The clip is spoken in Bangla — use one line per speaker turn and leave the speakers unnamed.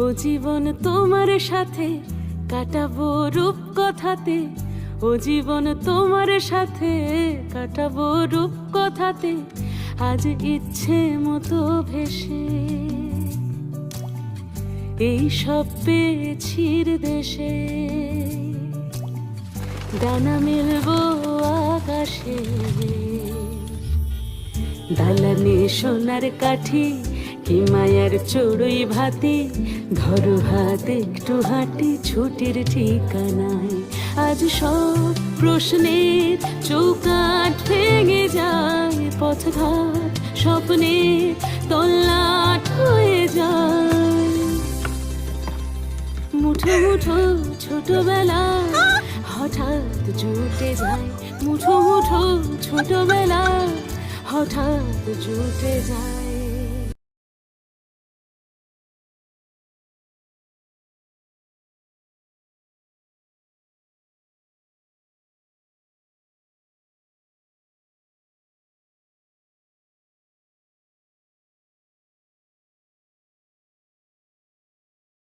ও জীবন তোমার সাথে কাটাবো রূপ কথাতে, ও জীবন তোমার সাথে কাটাবো রূপ কথাতে, আজ ইচ্ছে মতো ভেসে এই সব পেয়েছি দেশে। ডানা মেলবো আকাশে, দালানে সোনার কাঠি, কি মায়ার চড়ুই ভাতি, ধরো হাত একটু হাঁটি ছুটির ঠিকানায়। আজ সব প্রশ্নের চৌকাঠ ভেঙে যায়, পথঘাট স্বপ্নে তল্লাট হয়ে যায়। মুঠো মুঠো ছোটবেলা হঠাৎ জুটে যায়, মুঠো মুঠো ছোটবেলা হঠাৎ জুটে যায়।